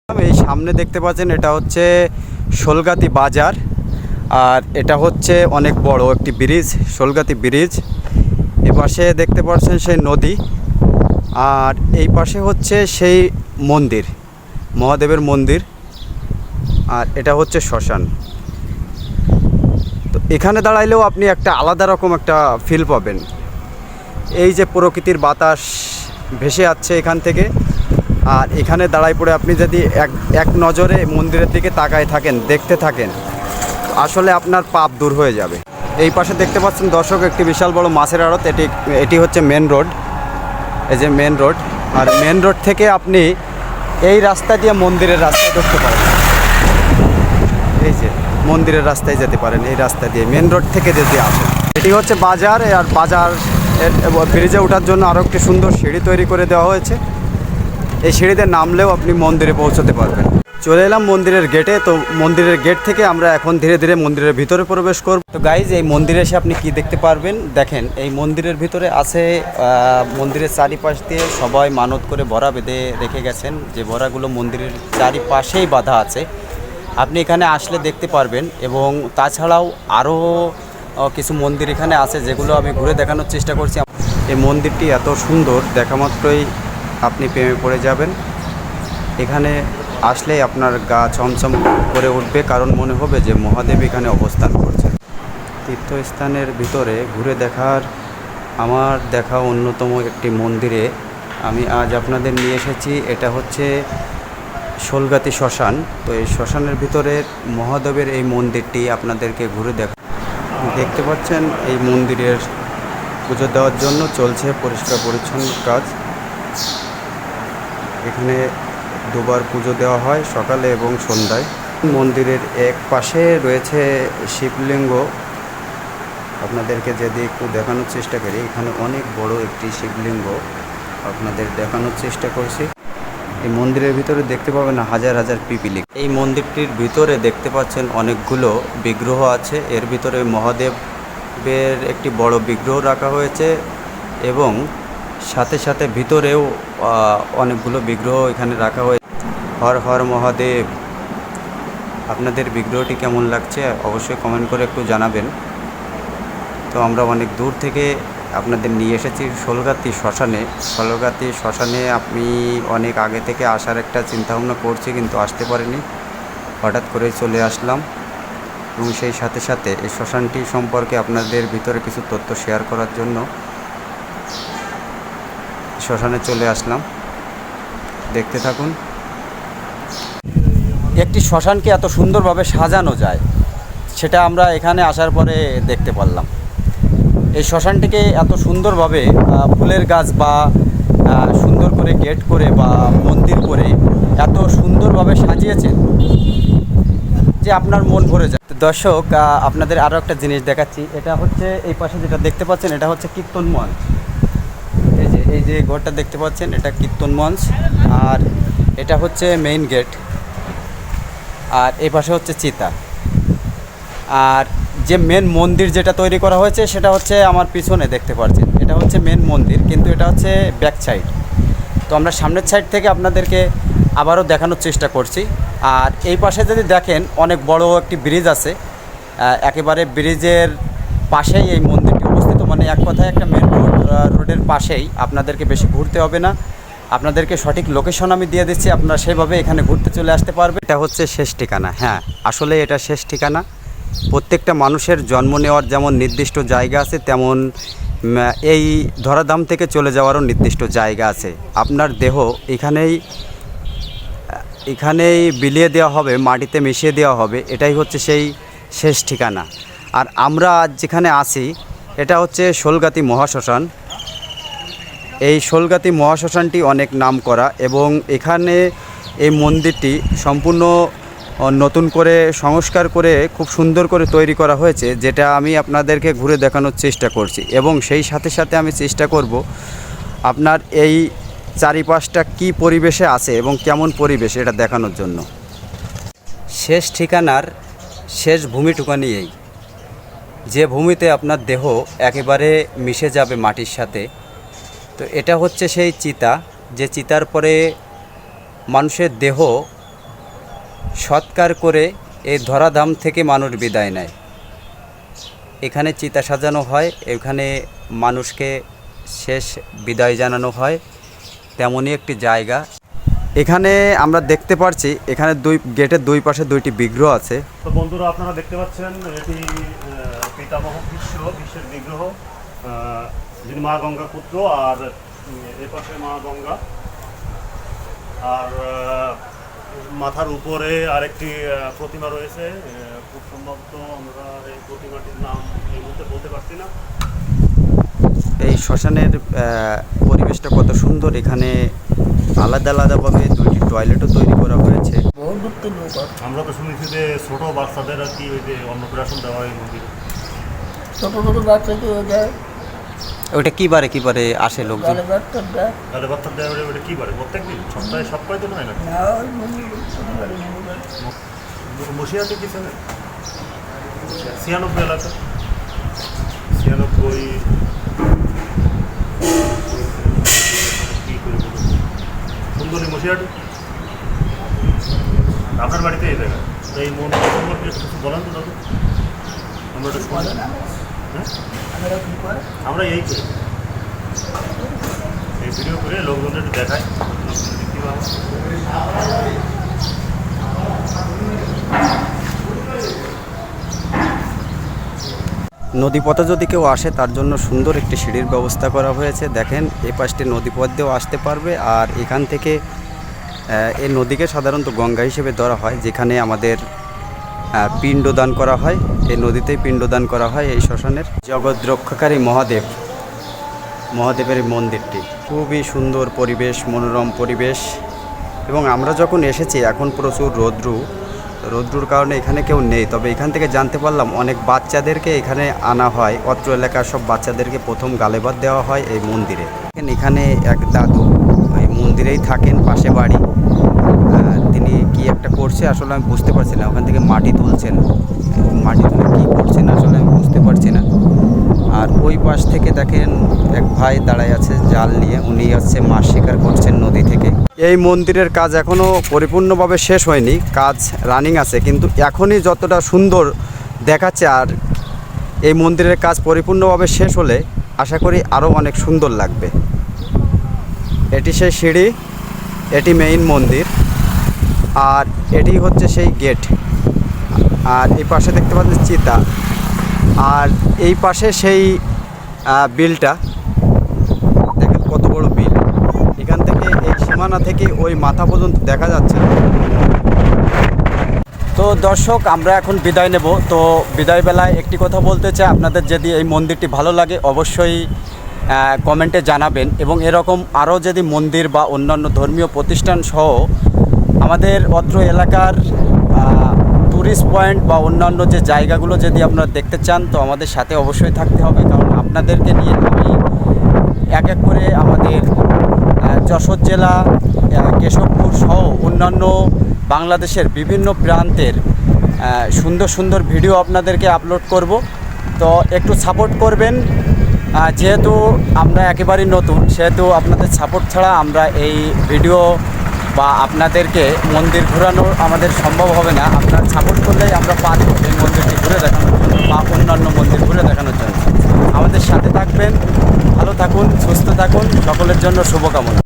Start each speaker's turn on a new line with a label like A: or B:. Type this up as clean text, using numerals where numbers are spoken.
A: এই সামনে দেখতে পাচ্ছেন এটা হচ্ছে শোলগাতি বাজার। আর এটা হচ্ছে অনেক বড় একটি ব্রিজ, শোলগাতি ব্রিজ। এ পাশে দেখতে পাচ্ছেন সেই নদী, আর এই পাশে হচ্ছে সেই মন্দির, মহাদেবের মন্দির। আর এটা হচ্ছে শ্মশান। তো এখানে দাঁড়াইলেও আপনি একটা আলাদা রকম একটা ফিল পাবেন। এই যে প্রকৃতির বাতাস ভেসে যাচ্ছে এখান থেকে, আর এখানে দাঁড়াই পড়ে আপনি যদি এক নজরে মন্দিরের দিকে তাকায় থাকেন, দেখতে থাকেন, আসলে আপনার পাপ দূর হয়ে যাবে। এই পাশে দেখতে পাচ্ছেন দর্শক একটি বিশাল বড় মাছের আড়ত। এটি হচ্ছে মেন রোড, এই যে মেন রোড। আর মেন রোড থেকে আপনি এই রাস্তা দিয়ে মন্দিরের রাস্তায় ঢুকতে পারেন। এই যে মন্দিরের রাস্তায় যেতে পারেন এই রাস্তা দিয়ে, মেন রোড থেকে যদি আসেন। এটি হচ্ছে বাজার। আর বাজার ব্রিজে ওঠার জন্য আরও একটি সুন্দর সিঁড়ি তৈরি করে দেওয়া হয়েছে। এই সিঁড়িতে নামলেও আপনি মন্দিরে পৌঁছতে পারবেন। চলে এলাম মন্দিরের গেটে। তো মন্দিরের গেট থেকে আমরা এখন ধীরে ধীরে মন্দিরের ভিতরে প্রবেশ করব। তো গাইজ, এই মন্দিরে এসে আপনি কি দেখতে পারবেন দেখেন। এই মন্দিরের ভিতরে আছে, মন্দিরের চারিপাশ দিয়ে সবাই মানত করে বড়া বেঁধে রেখে গেছেন, যে বড়াগুলো মন্দিরের চারিপাশেই বাঁধা আছে। আপনি এখানে আসলে দেখতে পারবেন। এবং তাছাড়াও আরও কিছু মন্দির এখানে আছে, যেগুলো আমি ঘুরে দেখানোর চেষ্টা করছি। এই মন্দিরটি এত সুন্দর, দেখা মাত্রই আপনি প্রেমে পড়ে যাবেন। এখানে আসলেই আপনার গা চমচম করে উঠবে, কারণ মনে হবে যে মহাদেব এখানে অবস্থান করছেন। তীর্থস্থানের ভিতরে ঘুরে দেখার আমার দেখা অন্যতম একটি মন্দিরে আমি আজ আপনাদের নিয়ে এসেছি। এটা হচ্ছে শোলগাতি শ্মশান। তো এই শ্মশানের ভিতরে মহাদেবের এই মন্দিরটি আপনাদেরকে ঘুরে দেখতে পাচ্ছেন। এই মন্দিরের পুজো দেওয়ার জন্য চলছে পরিষ্কার পরিচ্ছন্ন কাজ। এখানে দুবার পুজো দেওয়া হয়, সকালে এবং সন্ধ্যায়। মন্দিরের এক পাশে রয়েছে শিবলিঙ্গ। আপনাদেরকে যদি একটু দেখানোর চেষ্টা করি, এখানে অনেক বড় একটি শিবলিঙ্গ আপনাদের দেখানোর চেষ্টা করছি। এই মন্দিরের ভিতরে দেখতে পাবেন হাজার হাজার পিপিলিক। এই মন্দিরটির ভিতরে দেখতে পাচ্ছেন অনেকগুলো বিগ্রহ আছে। এর ভিতরে মহাদেবের একটি বড় বিগ্রহ রাখা হয়েছে, এবং সাথে সাথে ভিতরেও অনেকগুলো বিগ্রহ এখানে রাখা হয়েছে। হর হর মহাদেব। আপনাদের বিগ্রহটি কেমন লাগছে অবশ্যই কমেন্ট করে একটু জানাবেন। তো আমরা অনেক দূর থেকে আপনাদের নিয়ে এসেছি শোলগাতি শ্মশানে। শোলগাতি শ্মশানে আমি অনেক আগে থেকে আসার একটা চিন্তাভাবনা করছি, কিন্তু আসতে পারিনি। হঠাৎ করেই চলে আসলাম, এবং সেই সাথে সাথে এই শ্মশানটি সম্পর্কে আপনাদের ভিতরে কিছু তথ্য শেয়ার করার জন্য শ্মশানে চলে আসলাম। দেখতে থাকুন। একটি শ্মশানকে এত সুন্দরভাবে সাজানো যায়, সেটা আমরা এখানে আসার পরে দেখতে পারলাম। এই শ্মশানটিকে এত সুন্দরভাবে ফুলের গাছ বা সুন্দর করে গেট করে বা মন্দির করে এত সুন্দরভাবে সাজিয়েছেন যে আপনার মন ভরে যায়। দর্শক, আপনাদের আরও একটা জিনিস দেখাচ্ছি। এটা হচ্ছে এই পাশে যেটা দেখতে পাচ্ছেন, এটা হচ্ছে কীর্তন মঞ্চ। এই যে ঘরটা দেখতে পাচ্ছেন, এটা কীর্তন মঞ্চ। আর এটা হচ্ছে মেইন গেট। আর এই পাশে হচ্ছে চিতা। আর যে মেন মন্দির যেটা তৈরি করা হয়েছে সেটা হচ্ছে আমার পিছনে দেখতে পাচ্ছেন, এটা হচ্ছে মেন মন্দির, কিন্তু এটা হচ্ছে ব্যাক সাইড। তো আমরা সামনের সাইড থেকে আপনাদেরকে আবারও দেখানোর চেষ্টা করছি। আর এই পাশে যদি দেখেন, অনেক বড় একটি ব্রিজ আছে। একেবারে ব্রিজের পাশেই এই মন্দিরটি অবস্থিত, মানে এক কথায় একটা মেন রোডের পাশেই। আপনাদেরকে বেশি ঘুরতে হবে না, আপনাদেরকে সঠিক লোকেশন আমি দিয়ে দিচ্ছি, আপনারা সেইভাবে এখানে ঘুরতে চলে আসতে পারবেন। এটা হচ্ছে শেষ ঠিকানা। হ্যাঁ, আসলে এটা শেষ ঠিকানা। প্রত্যেকটা মানুষের জন্ম নেওয়ার যেমন নির্দিষ্ট জায়গা আছে, তেমন এই ধরাধাম থেকে চলে যাওয়ারও নির্দিষ্ট জায়গা আছে। আপনার দেহ এখানেই বিলিয়ে দেওয়া হবে, মাটিতে মিশিয়ে দেওয়া হবে। এটাই হচ্ছে সেই শেষ ঠিকানা। আর আমরা আজ যেখানে আছি, এটা হচ্ছে শোলগাতি মহাশ্মশান। এই শোলগাতি মহাশ্মশানটি অনেক নাম করা, এবং এখানে এই মন্দিরটি সম্পূর্ণ নতুন করে সংস্কার করে খুব সুন্দর করে তৈরি করা হয়েছে, যেটা আমি আপনাদেরকে ঘুরে দেখানোর চেষ্টা করছি। এবং সেই সাথে সাথে আমি চেষ্টা করব আপনার এই চারিপাশটা কি পরিবেশে আছে এবং কেমন পরিবেশ এটা দেখানোর জন্য। শেষ ঠিকানার শেষ ভূমিটুকানি এই, যে ভূমিতে আপনার দেহ একেবারে মিশে যাবে মাটির সাথে। তো এটা হচ্ছে সেই চিতা, যে চিতার পরে মানুষের দেহ সৎকার করে এই ধরাধাম থেকে মানুষ বিদায় নেয়। এখানে চিতা সাজানো হয়, এখানে মানুষকে শেষ বিদায় জানানো হয়, তেমনই একটি জায়গা। এখানে আমরা দেখতে পাচ্ছি এখানে গেটের দুই পাশে দুইটি বিগ্রহ আছে।
B: তো বন্ধুরা, আপনারা দেখতে পাচ্ছেন এটি পিতামহ বিশ্বের বিগ্রহ, যিনি মা গঙ্গার পুত্র, আর এ পাশে মা গঙ্গা, আর মাথার উপরে আরেকটি প্রতিমা রয়েছে। খুব সম্ভবত আমরা এই প্রতিমাটির নাম এই মুহূর্তে বলতে পারছি না।
A: এই শ্মশানের পরিবেশটা কত সুন্দর। এখানে আলাদা আলাদাভাবে দুইটি টয়লেটও তৈরি করা হয়েছে।
B: আমরা তো শুনেছি যে ছোট বাচ্চাদের আর কি ওই যে অন্নপ্রাশন দেওয়া হয় মন্দিরে।
C: ছোট ছোট বাচ্চাকে যায়।
A: ওইটা কি বারে আসে লোকজন?
B: তাহলে বাচ্চা দেওয়া ওটা কী বারে? প্রত্যেক দিন সপ্তাহে সপ্তাহে তো নয় না? মুশিয়াতে কি ছেলে 96 এলাকা 96 কি করে বলবো, সুন্দরী মুশিয়াটি আপনার বাড়িতে এই জায়গা। তো এই মন্দির সম্পর্কে কিছু বলেন তো দাদু, আমরা এটা শুনি। হ্যাঁ, আমরা এই করি, এই ভিডিও করে লোকজনদের একটু দেখাই।
A: নদীপথে যদি কেউ আসে তার জন্য সুন্দর একটি সিঁড়ির ব্যবস্থা করা হয়েছে। দেখেন এই পাশটি নদীপথ দিয়েও আসতে পারবে। আর এখান থেকে এই নদীকে সাধারণত গঙ্গা হিসেবে ধরা হয়, যেখানে আমাদের পিণ্ডদান করা হয়। এই নদীতেই পিণ্ডদান করা হয় এই শ্মশানের। জগৎ রক্ষাকারী মহাদেবের মন্দিরটি খুবই সুন্দর পরিবেশ, মনোরম পরিবেশ। এবং আমরা যখন এসেছি এখন প্রচুর রৌদ্রুর কারণে এখানে কেউ নেই। তবে এখান থেকে জানতে পারলাম অনেক বাচ্চাদেরকে এখানে আনা হয়। অত্র এলাকার সব বাচ্চাদেরকে প্রথম গালেবাদ দেওয়া হয় এই মন্দিরে। এখানে এক দাদু এই মন্দিরেই থাকেন, পাশে বাড়ি। তিনি কি একটা করছে আসলে আমি বুঝতে পারছি না। ওখান থেকে মাটি তুলছেন, মাটি তুলে কী করছেন আসলে আমি বুঝতে পারছি না। আর ওই পাশ থেকে দেখেন এক ভাই দাঁড়ায় আছে জাল নিয়ে, উনি হচ্ছে মাছ শিকার করছেন নদী থেকে। এই মন্দিরের কাজ এখনও পরিপূর্ণভাবে শেষ হয়নি, কাজ রানিং আছে, কিন্তু এখনই যতটা সুন্দর দেখাচ্ছে। আর এই মন্দিরের কাজ পরিপূর্ণভাবে শেষ হলে আশা করি আরও অনেক সুন্দর লাগবে। এটি সেই সিঁড়ি, এটি মেইন মন্দির, আর এটি হচ্ছে সেই গেট। আর এই পাশে দেখতে পাচ্ছেন চিতা, আর এই পাশে সেই বিলটা দেখেন কত বড় বিল। এখান থেকে এই সীমানা থেকে ওই মাথা পর্যন্ত দেখা যাচ্ছে। তো দর্শক, আমরা এখন বিদায় নেব। তো বিদায় বেলায় একটি কথা বলতে চাই, আপনাদের যদি এই মন্দিরটি ভালো লাগে অবশ্যই কমেন্টে জানাবেন। এবং এরকম আরও যদি মন্দির বা অন্যান্য ধর্মীয় প্রতিষ্ঠান সহ আমাদের অত্র এলাকার টুরিস্ট পয়েন্ট বা অন্যান্য যে জায়গাগুলো যদি আপনারা দেখতে চান, তো আমাদের সাথে অবশ্যই থাকতে হবে। কারণ আপনাদেরকে নিয়ে আমি এক এক করে আমাদের যশোর জেলা, কেশবপুর সহ অন্যান্য বাংলাদেশের বিভিন্ন প্রান্তের সুন্দর সুন্দর ভিডিও আপনাদেরকে আপলোড করব। তো একটু সাপোর্ট করবেন। যেহেতু আমরা একেবারেই নতুন, সেহেতু আপনাদের সাপোর্ট ছাড়া আমরা এই ভিডিও বা আপনাদেরকে মন্দির ঘোরানো আমাদের সম্ভব হবে না। আপনার সাপোর্ট করলেই আমরা পারব এই মন্দিরটি ঘুরে দেখানোর জন্য বা অন্যান্য মন্দির ঘুরে দেখানোর জন্য। আমাদের সাথে থাকবেন, ভালো থাকুন, সুস্থ থাকুন, সকলের জন্য শুভকামনা।